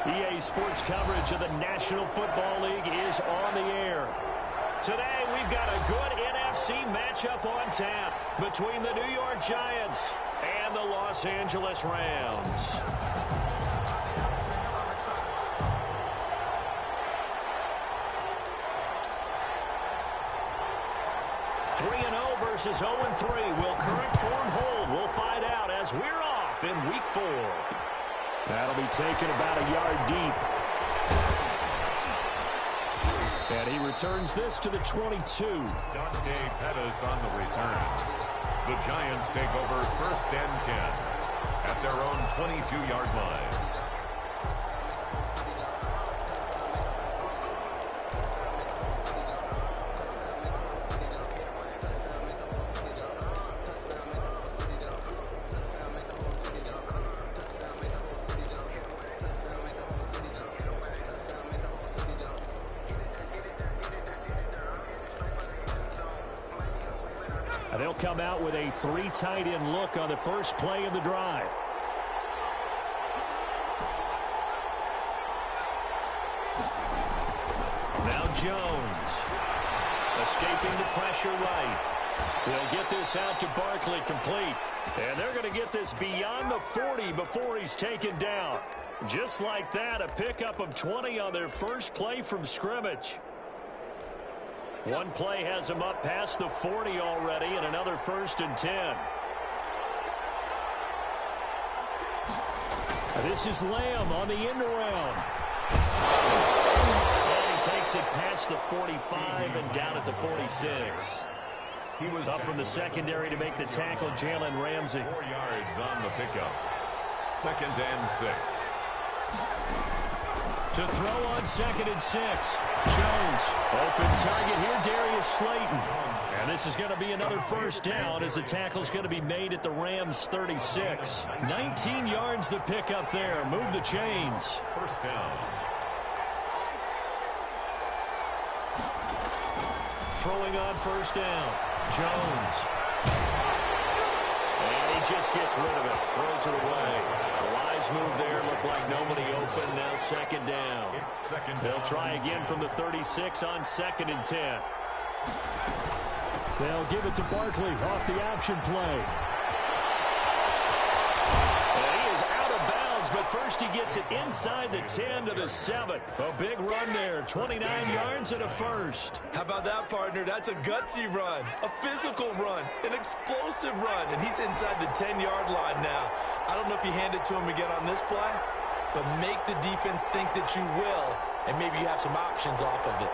EA Sports coverage of the National Football League is on the air. Today, we've got a good NFC matchup on tap between the New York Giants and the Los Angeles Rams. 3-0 versus 0-3. Will current form hold? We'll find out as we're off in Week 4. That'll be taken about a yard deep. And he returns this to the 22. Dante Pettis on the return. The Giants take over 1st and 10 at their own 22-yard line. They'll come out with a 3 tight end look on the first play of the drive. Now Jones. Escaping the pressure right. They'll get this out to Barkley, complete. And they're going to get this beyond the 40 before he's taken down. Just like that, a pickup of 20 on their first play from scrimmage. One play has him up past the 40 already, and another 1st and 10. This is Lamb on the end around. And he takes it past the 45 and down at the 46. He was up from the secondary to make the tackle, Jalen Ramsey. 4 yards on the pickup. 2nd and 6. To throw on 2nd and 6. Jones, open target here, Darius Slayton. And this is going to be another 1st down as the tackle's going to be made at the Rams' 36. 19 yards to pick up there. Move the chains. 1st down. Throwing on 1st down. Jones. And he just gets rid of it. Throws it away. Wise move there. Looked like nobody open. Now 2nd down. They'll try again from the 36 on 2nd and 10. They'll give it to Barkley off the option play. And he is out of bounds, but first he gets it inside the 10 to the 7. A big run there. 29 yards and a 1st. How about that, partner? That's a gutsy run, a physical run, an explosive run, and he's inside the 10-yard line now. I don't know if you hand it to him again on this play, but make the defense think that you will, and maybe you have some options off of it.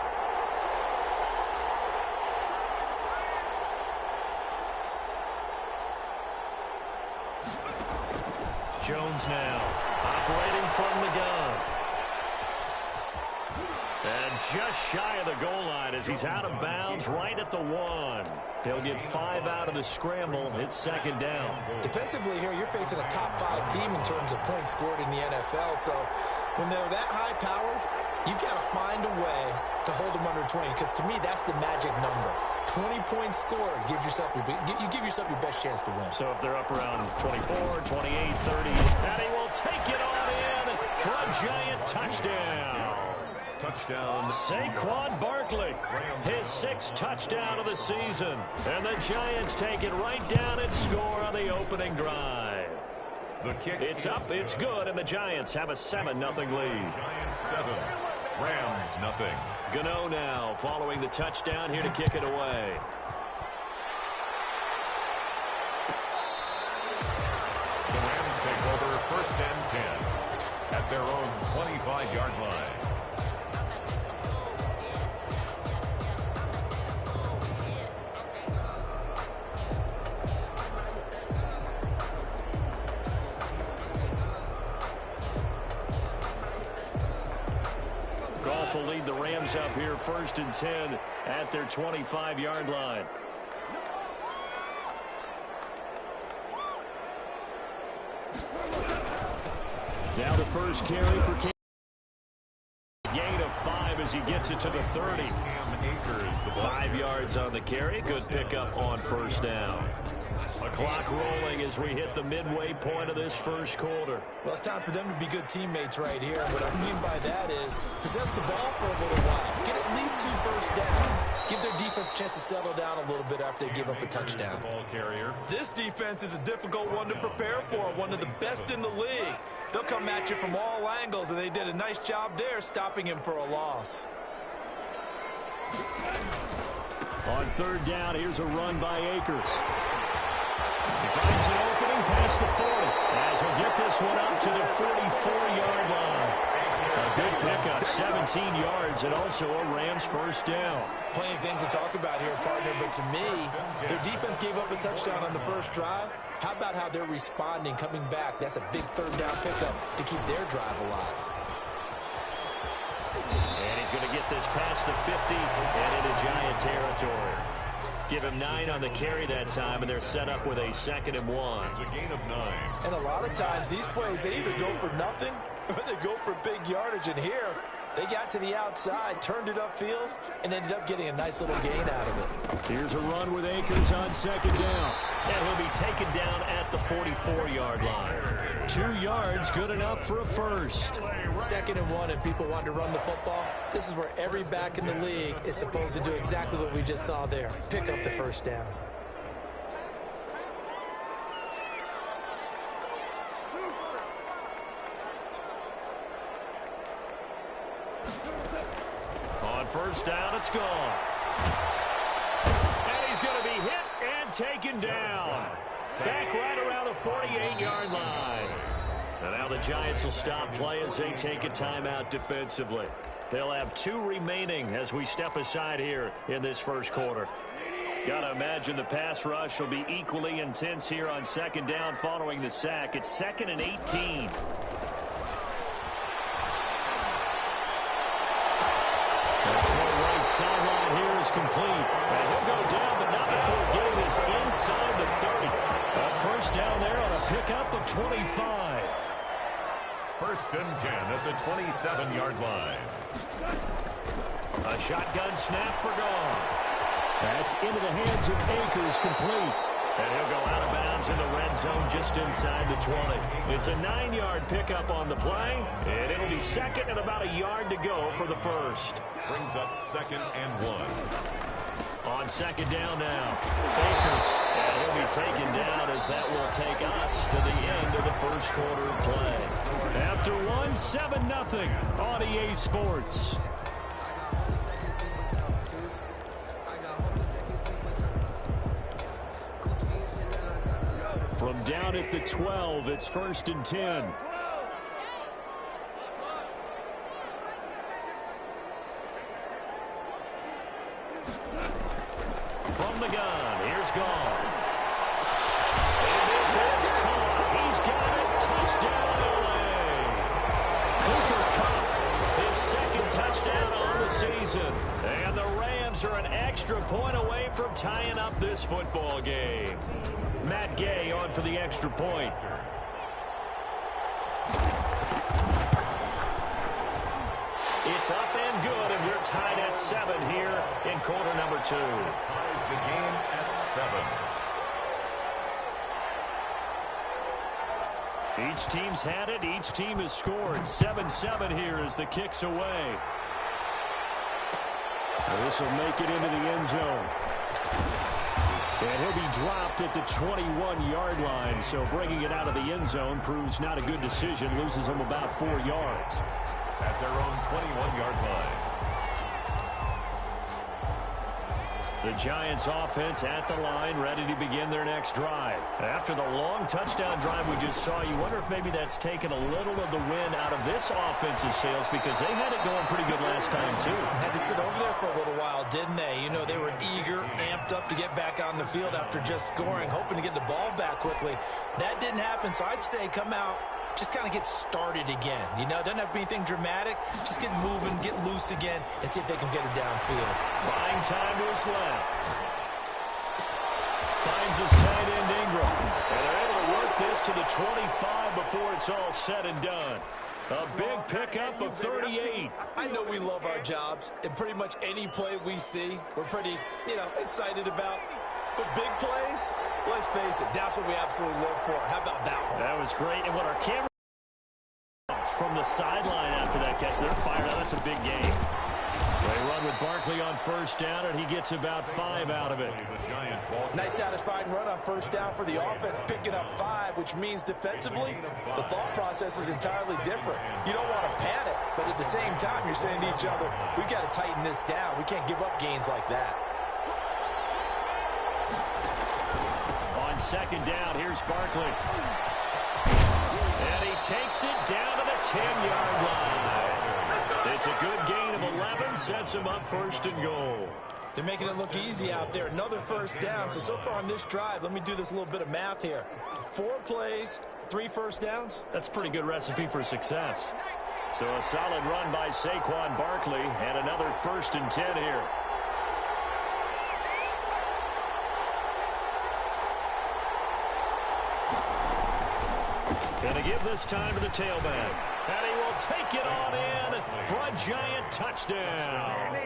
Jones now operating from the gun. And just shy of the goal line as he's out of bounds right at the 1. They'll get 5 out of the scramble. It's 2nd down. Defensively here, you're facing a top 5 team in terms of points scored in the NFL. So when they're that high-powered, you've got to find a way to hold them under 20. Because to me, that's the magic number. 20 points scored gives yourself you give yourself your best chance to win. So if they're up around 24, 28, 30, and he will take it on in for a Giant touchdown. Touchdown. Saquon Barkley, his 6th touchdown of the season. And the Giants take it right down and score on the opening drive. The kick. It's up, it's good, and the Giants have a 7-0 lead. Giants 7, Rams 0. Gano now following the touchdown here to kick it away. The Rams take over 1st and 10 at their own 25-yard line. Goff will lead the Rams up here 1st and 10 at their 25-yard line. Now the first carry for Cam. Gain of 5 as he gets it to the 30. 5 yards on the carry. Good pickup on 1st down. A clock rolling as we hit the midway point of this first quarter. Well, it's time for them to be good teammates right here. What I mean by that is possess the ball for a little while. Get at least 2 first downs. Give their defense a chance to settle down a little bit after they give up a touchdown. Ball carrier. This defense is a difficult one to prepare for, one of the best in the league. They'll come at you from all angles, and they did a nice job there stopping him for a loss. On third down, here's a run by Akers. He finds an opening past the 40 as he'll get this one up to the 44-yard line. A good pickup, 17 yards, and also a Rams first down. Plenty of things to talk about here, partner, but to me, their defense gave up a touchdown on the first drive. How about how they're responding, coming back? That's a big third down pickup to keep their drive alive. And he's going to get this past the 50 and into Giant territory. Give him 9 on the carry that time, and they're set up with a 2nd and 1. It's a gain of 9. And a lot of times, these plays, they either go for nothing or they go for big yardage. And here, they got to the outside, turned it upfield, and ended up getting a nice little gain out of it. Here's a run with Akers on 2nd down. And he'll be taken down at the 44-yard line. 2 yards, good enough for a first. 2nd and 1, and people want to run the football. This is where every back in the league is supposed to do exactly what we just saw there. Pick up the first down. On first down, it's gone. And he's going to be hit and taken down. Back right around the 48-yard line. And now the Giants will stop play as they take a timeout defensively. They'll have 2 remaining as we step aside here in this first quarter. Got to imagine the pass rush will be equally intense here on 2nd down following the sack. It's 2nd and 18. Sideline here is complete. And he'll go down, but not before getting this inside the 30. A first down there on a pickup of 25. 1st and 10 at the 27-yard line. A shotgun snap for Goff. That's into the hands of Akers, complete. And he'll go out of bounds in the red zone just inside the 20. It's a 9-yard pickup on the play, and it'll be 2nd and about a yard to go for the first. Brings up 2nd and 1. On 2nd down now, Akers, and he'll be taken down as that will take us to the end of the first quarter of play. After one, 7-0 on EA Sports. From down at the 12, it's 1st and 10. From the gun, here's Goff. And this is caught. He's got it. Touchdown, LA. Cooper Kupp, his 2nd touchdown on the season. And the Rams are an extra point away from tying up this football game. Matt Gay on for the extra point. It's up and good, and we're tied at 7 here in quarter number 2. Ties the game at 7. Each team's had it. Each team has scored. 7-7 here as the kick's away. This will make it into the end zone. And he'll be dropped at the 21-yard line, so bringing it out of the end zone proves not a good decision. Loses them about 4 yards. At their own 21-yard line. The Giants offense at the line, ready to begin their next drive. After the long touchdown drive we just saw, you wonder if maybe that's taken a little of the wind out of this offense's sails, because they had it going pretty good last time, too. Had to sit over there for a little while, didn't they? You know, they were eager, amped up to get back on the field after just scoring, hoping to get the ball back quickly. That didn't happen, so I'd say come out, just kind of get started again. You know, it doesn't have to be anything dramatic. Just get moving, get loose again, and see if they can get it downfield. Buying time to his left. Finds his tight end Ingram. And they're able to work this to the 25 before it's all said and done. A big pickup of 38. I know we love our jobs, and pretty much any play we see, we're pretty, excited about. But big plays, Let's face it, that's what we absolutely live for. How about that one? That was great. And what our camera from the sideline after that catch, they're fired up. That's a big game. They run with Barkley on first down, and he gets about 5 out of it. Nice satisfying run on first down for the offense, picking up 5, which means defensively, the thought process is entirely different. You don't want to panic, but at the same time, you're saying to each other, we've got to tighten this down. We can't give up gains like that. On second down, here's Barkley. And he takes it down to the 10-yard line. It's a good gain of 11, sets him up first and goal. They're making it look easy out there. Another first down. So far on this drive, let me do this little bit of math here. 4 plays, 3 first downs. That's a pretty good recipe for success. So a solid run by Saquon Barkley, and another 1st and 10 here. Going to give this time to the tailback. And he will take it on in for a Giant touchdown.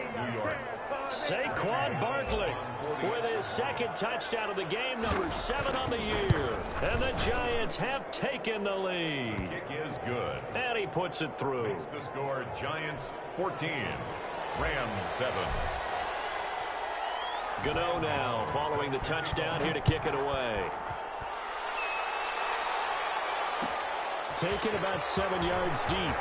Saquon Barkley with his 2nd touchdown of the game, number 7 on the year. And the Giants have taken the lead. Kick is good. And he puts it through. Makes the score Giants 14, Rams 7. Gano now following the touchdown here to kick it away. Taken about 7 yards deep. And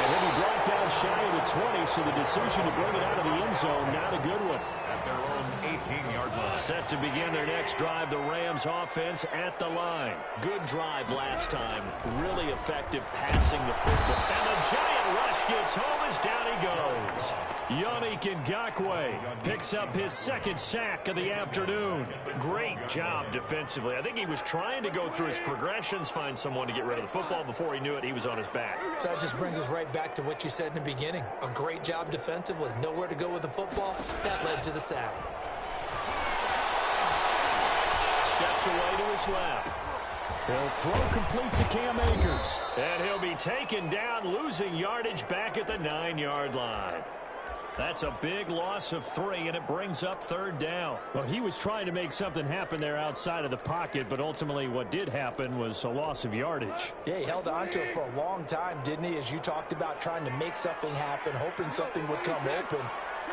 he'll be brought down shy of the 20, so the decision to bring it out of the end zone, not a good one. At their own 18-yard line. Set to begin their next drive, the Rams offense at the line. Good drive last time. Really effective passing the football. And the Giant rush gets home as down he goes. Yannick Ngakoue picks up his 2nd sack of the afternoon. Great job defensively. I think he was trying to go through his progressions, find someone to get rid of the football. Before he knew it, he was on his back. So that just brings us right back to what you said in the beginning. A great job defensively. Nowhere to go with the football. That led to the sack. Steps away to his left. He'll throw complete to Cam Akers. And he'll be taken down, losing yardage back at the 9-yard line. That's a big loss of 3, and it brings up 3rd down. Well, he was trying to make something happen there outside of the pocket, but ultimately what did happen was a loss of yardage. Yeah, he held on to it for a long time, didn't he? As you talked about, trying to make something happen, hoping something would come open,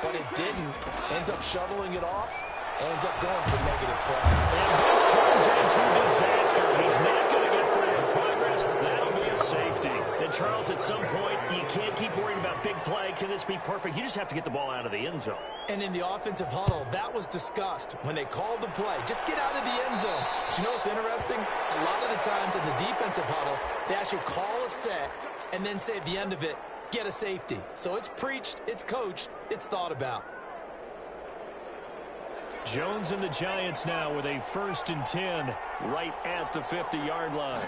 but it didn't. Ends up shoveling it off, ends up going for negative play. And this turns into disaster. He's not going to get forward progress. That'll be a safety. And Charles, at some point, you can't keep worrying about big play. Can this be perfect? You just have to get the ball out of the end zone. And in the offensive huddle, that was discussed when they called the play. Just get out of the end zone. But you know what's interesting? A lot of the times in the defensive huddle, they actually call a set and then say at the end of it, get a safety. So it's preached, it's coached, it's thought about. Jones and the Giants now with a 1st and 10 right at the 50-yard line.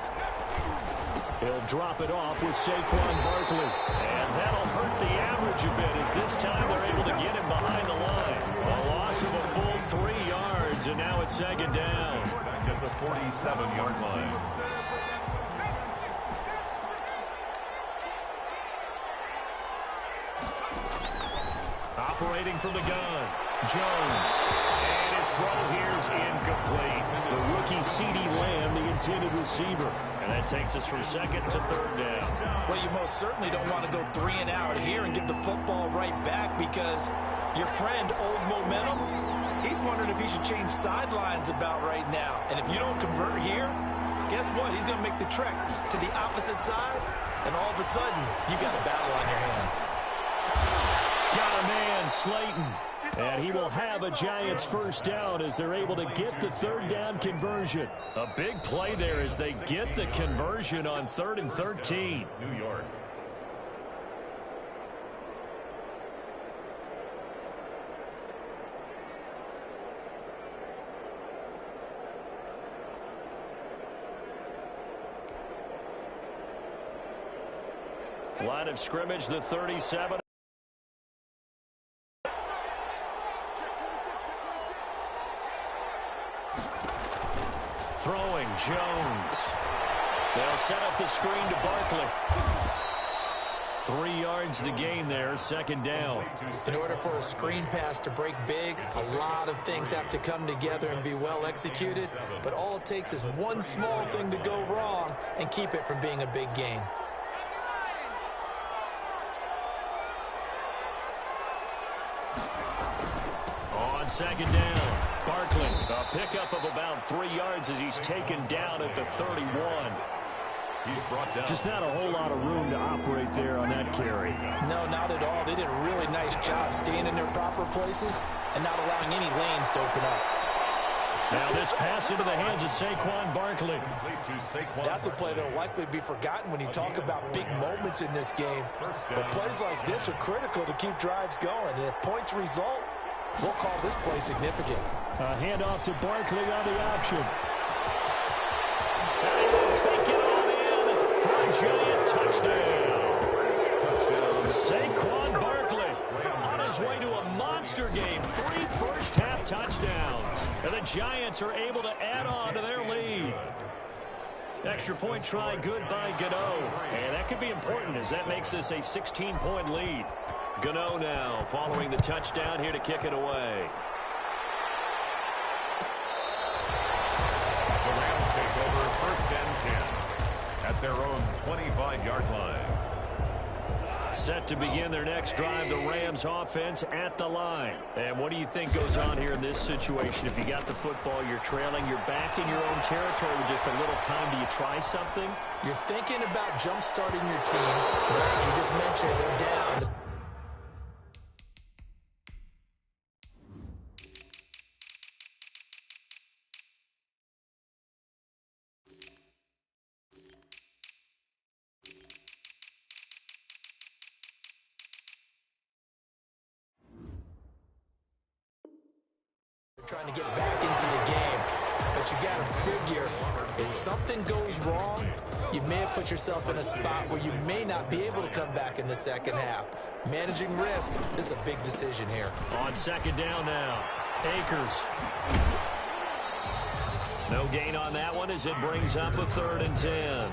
He'll drop it off with Saquon Barkley. And that'll hurt the average a bit as this time they're able to get him behind the line. A loss of a full 3 yards, and now it's 2nd down. Back at the 47-yard line. Operating from the gun, Jones. And his throw here's incomplete. The rookie CeeDee Lamb, the intended receiver. And that takes us from 2nd to 3rd down. Well, you most certainly don't want to go 3 and out here and give the football right back because your friend, Old Momentum, he's wondering if he should change sidelines about right now. And if you don't convert here, guess what? He's going to make the trek to the opposite side, and all of a sudden, you got a battle on your hands. Got a man, Slayton. And he will have a Giants 1st down as they're able to get the 3rd down conversion. A big play there as they get the conversion on 3rd and 13. New York. Line of scrimmage, the 37. Throwing, Jones. They'll set up the screen to Barkley. 3 yards the gain there, second down. In order for a screen pass to break big, a lot of things have to come together and be well executed, but all it takes is one small thing to go wrong and keep it from being a big gain. On second down, Barkley, a pickup of about 3 yards as he's taken down at the 31. He's brought down. Just not a whole lot of room to operate there on that carry. No, not at all. They did a really nice job staying in their proper places and not allowing any lanes to open up. Now this pass into the hands of Saquon Barkley. That's a play that will likely be forgotten when you talk about big moments in this game. But plays like this are critical to keep drives going. And if points result, we'll call this play significant. A handoff to Barkley on the option. And he will take it on in for a giant touchdown. Saquon Barkley on his way to a monster game. 3 first-half touchdowns. And the Giants are able to add on to their lead. Extra point try good by Gano. And that could be important as that makes this a 16-point lead. Gano now following the touchdown here to kick it away. The Rams take over first and 10 at their own 25-yard line. Set to begin their next drive, the Rams offense at the line. And what do you think goes on here in this situation? If you got the football, you're trailing, you're back in your own territory with just a little time. Do you try something? You're thinking about jump-starting your team. Right? You just mentioned they're down. Trying to get back into the game, but you got to figure if something goes wrong, you may have put yourself in a spot where you may not be able to come back in the second half. Managing risk is a big decision here. On second down now, Akers. No gain on that one as it brings up a 3rd and 10.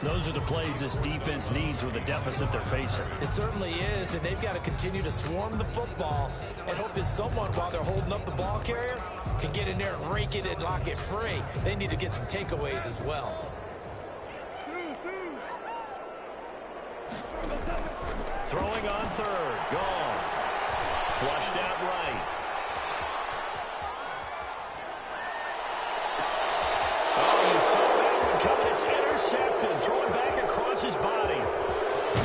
Those are the plays this defense needs with the deficit they're facing. It certainly is, and they've got to continue to swarm the football and hope that someone, while they're holding up the ball carrier, can get in there and rake it and lock it free. They need to get some takeaways as well. Throwing on 3rd, Goff. Flushed out right. Oh, you saw that one coming. It's intercepted. Throwing back across his body.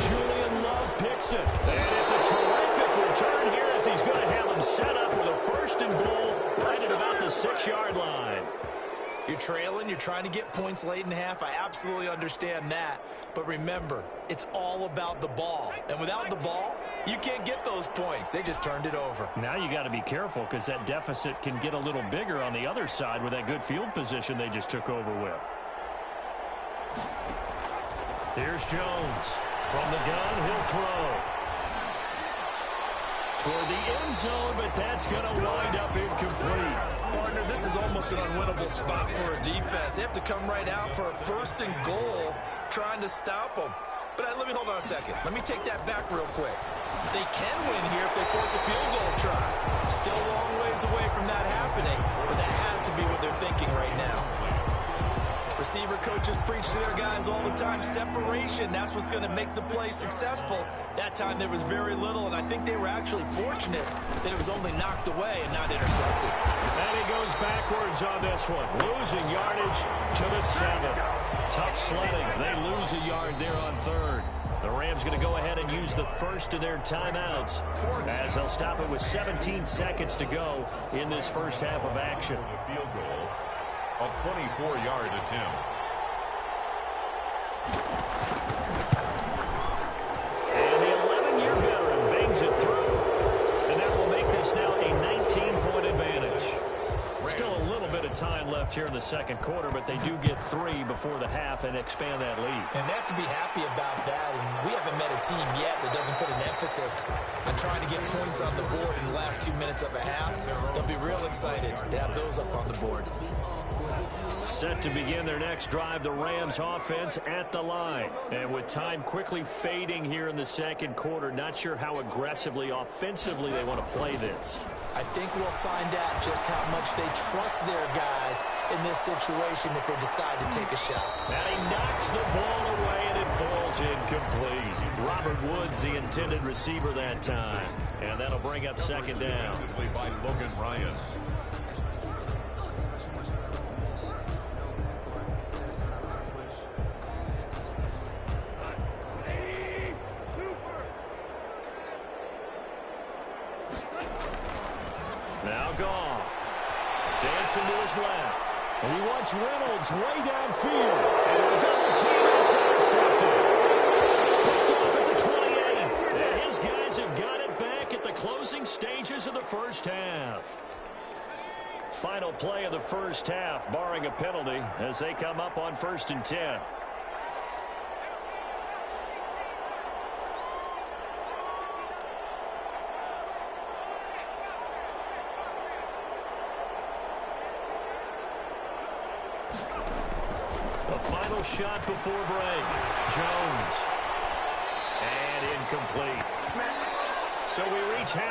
Julian Love picks it. And it's a terrific return here as he's going to have him set up with a 1st and goal right at about the 6-yard line. You're trailing, you're trying to get points late in the half. I absolutely understand that. But remember, it's all about the ball. And without the ball, you can't get those points. They just turned it over. Now you got to be careful because that deficit can get a little bigger on the other side with that good field position they just took over with. Here's Jones. From the gun, he'll throw. Toward the end zone, but that's going to wind up incomplete. Partner, this is almost an unwinnable spot for a defense. They have to come right out for a 1st and goal trying to stop them. But let me hold on a second. Let me take that back real quick. They can win here if they force a field goal try. Still a long ways away from that happening, but that has to be what they're thinking right now. Receiver coaches preach to their guys all the time. Separation, that's what's going to make the play successful. That time there was very little, and I think they were actually fortunate that it was only knocked away and not intercepted. And he goes backwards on this one. Losing yardage to the 7. Tough sledding. They lose a yard there on 3rd. The Rams going to go ahead and use the first of their timeouts as they'll stop it with 17 seconds to go in this first half of action. Field goal. A 24-yard attempt. And the 11-year veteran bangs it through. And that will make this now a 19-point advantage. Still a little bit of time left here in the second quarter, but they do get 3 before the half and expand that lead. And they have to be happy about that. And we haven't met a team yet that doesn't put an emphasis on trying to get points on the board in the last 2 minutes of a half. They'll be real excited to have those up on the board. Set to begin their next drive, the Rams offense at the line. And with time quickly fading here in the second quarter, not sure how aggressively, offensively they want to play this. I think we'll find out just how much they trust their guys in this situation if they decide to take a shot. And he knocks the ball away, and it falls incomplete. Robert Woods, the intended receiver that time. And that'll bring up second down. By Logan Ryan. Now Goff. Dancing to his left. And he wants Reynolds way downfield. And a double team, it's intercepted. Picked off at the 28. And his guys have got it back at the closing stages of the first half. Final play of the first half, barring a penalty, as they come up on 1st and 10. The final shot before break. Jones. And incomplete. So we reach half.